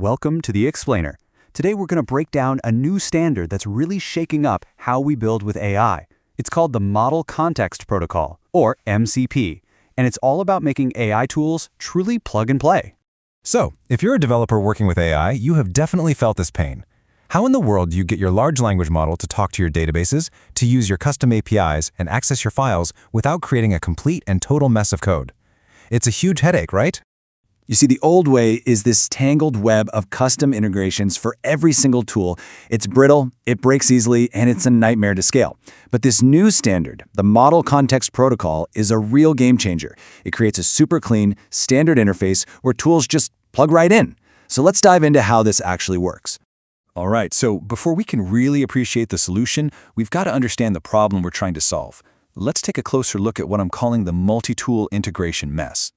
Welcome to the Explainer. Today we're going to break down a new standard that's really shaking up how we build with AI. It's called the Model Context Protocol, or MCP, and it's all about making AI tools truly plug and play. So, if you're a developer working with AI, you have definitely felt this pain. How in the world do you get your large language model to talk to your databases, to use your custom APIs, and access your files without creating a complete and total mess of code? It's a huge headache, right? You see, the old way is this tangled web of custom integrations for every single tool. It's brittle, it breaks easily, and it's a nightmare to scale. But this new standard, the Model Context Protocol, is a real game changer. It creates a super clean, standard interface where tools just plug right in. So let's dive into how this actually works. All right, so before we can really appreciate the solution, we've got to understand the problem we're trying to solve. Let's take a closer look at what I'm calling the multi-tool integration mess.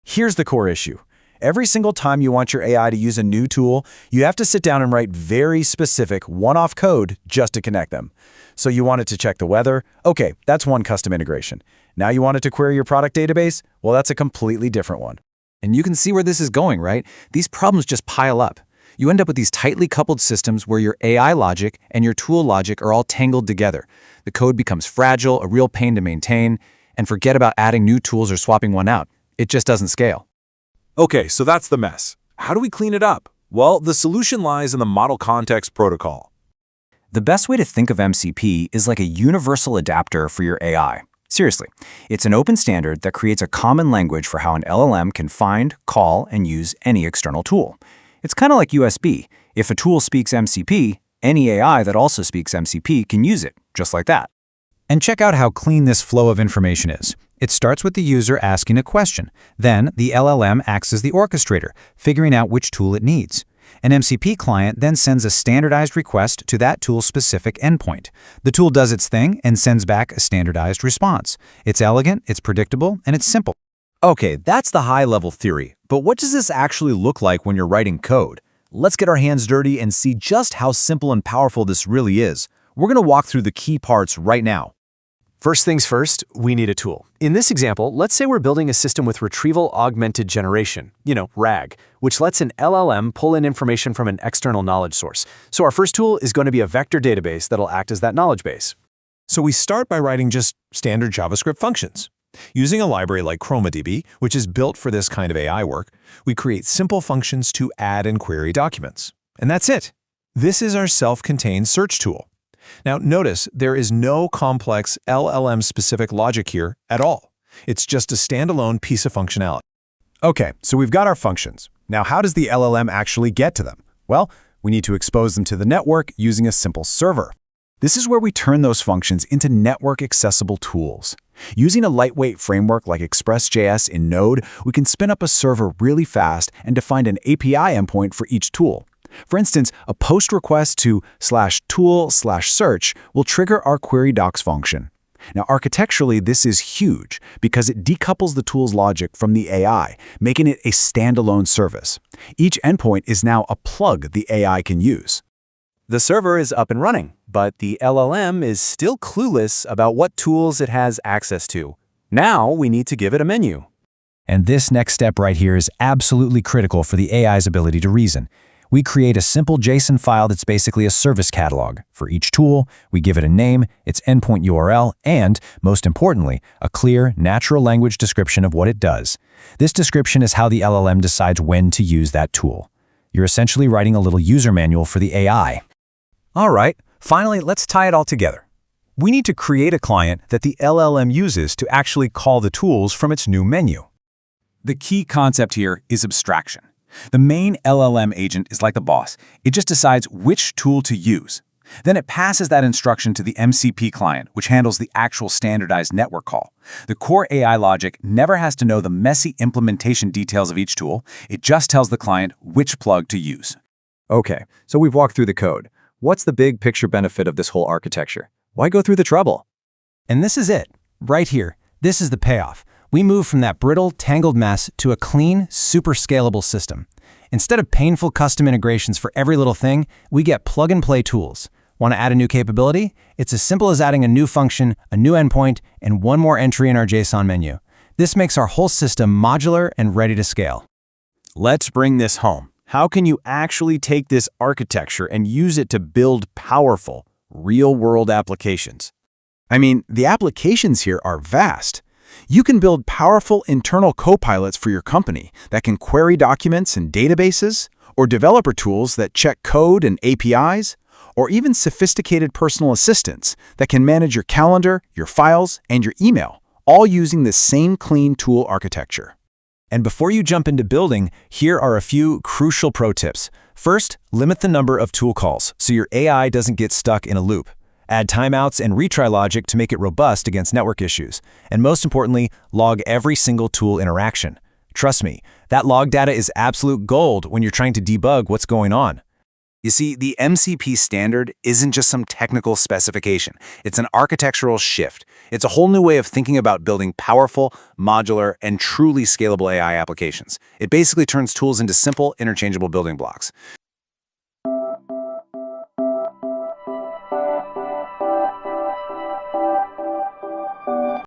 Here's the core issue. Every single time you want your AI to use a new tool, you have to sit down and write very specific one-off code just to connect them. So you want it to check the weather? Okay, that's one custom integration. Now you want it to query your product database? Well, that's a completely different one. And you can see where this is going, right? These problems just pile up. You end up with these tightly coupled systems where your AI logic and your tool logic are all tangled together. The code becomes fragile, a real pain to maintain, and forget about adding new tools or swapping one out. It just doesn't scale. Okay, so that's the mess. How do we clean it up? Well, the solution lies in the Model Context Protocol. The best way to think of MCP is like a universal adapter for your AI. Seriously, it's an open standard that creates a common language for how an LLM can find, call, and use any external tool. It's kind of like USB. If a tool speaks MCP, any AI that also speaks MCP can use it, just like that. And check out how clean this flow of information is. It starts with the user asking a question. Then the LLM acts as the orchestrator, figuring out which tool it needs. An MCP client then sends a standardized request to that tool's specific endpoint. The tool does its thing and sends back a standardized response. It's elegant, it's predictable, and it's simple. Okay, that's the high-level theory, but what does this actually look like when you're writing code? Let's get our hands dirty and see just how simple and powerful this really is. We're going to walk through the key parts right now. First things first, we need a tool. In this example, let's say we're building a system with Retrieval-Augmented Generation, RAG, which lets an LLM pull in information from an external knowledge source. So our first tool is going to be a vector database that'll act as that knowledge base. So we start by writing just standard JavaScript functions. Using a library like ChromaDB, which is built for this kind of AI work, we create simple functions to add and query documents. And that's it. This is our self-contained search tool. Now notice there is no complex LLM-specific logic here at all. It's just a standalone piece of functionality. Okay, so we've got our functions. Now how does the LLM actually get to them? Well, we need to expose them to the network using a simple server. This is where we turn those functions into network-accessible tools. Using a lightweight framework like Express.js in Node, we can spin up a server really fast and define an API endpoint for each tool. For instance, a post request to /tool/search will trigger our query docs function. Now, architecturally, this is huge because it decouples the tool's logic from the AI, making it a standalone service. Each endpoint is now a plug the AI can use. The server is up and running, but the LLM is still clueless about what tools it has access to. Now we need to give it a menu. And this next step right here is absolutely critical for the AI's ability to reason. We create a simple JSON file that's basically a service catalog. For each tool, we give it a name, its endpoint URL, and, most importantly, a clear, natural language description of what it does. This description is how the LLM decides when to use that tool. You're essentially writing a little user manual for the AI. All right, finally, let's tie it all together. We need to create a client that the LLM uses to actually call the tools from its new menu. The key concept here is abstraction. The main LLM agent is like the boss. It just decides which tool to use. Then it passes that instruction to the MCP client, which handles the actual standardized network call. The core AI logic never has to know the messy implementation details of each tool. It just tells the client which plug to use. Okay, so we've walked through the code. What's the big picture benefit of this whole architecture? Why go through the trouble? And this is it, right here. This is the payoff. We move from that brittle, tangled mess to a clean, super scalable system. Instead of painful custom integrations for every little thing, we get plug-and-play tools. Want to add a new capability? It's as simple as adding a new function, a new endpoint, and one more entry in our JSON menu. This makes our whole system modular and ready to scale. Let's bring this home. How can you actually take this architecture and use it to build powerful, real-world applications? I mean, the applications here are vast. You can build powerful internal copilots for your company that can query documents and databases, or developer tools that check code and APIs, or even sophisticated personal assistants that can manage your calendar, your files, and your email, all using the same clean tool architecture. And before you jump into building, here are a few crucial pro tips. First, limit the number of tool calls so your AI doesn't get stuck in a loop. Add timeouts and retry logic to make it robust against network issues. And most importantly, log every single tool interaction. Trust me, that log data is absolute gold when you're trying to debug what's going on. You see, the MCP standard isn't just some technical specification. It's an architectural shift. It's a whole new way of thinking about building powerful, modular, and truly scalable AI applications. It basically turns tools into simple, interchangeable building blocks.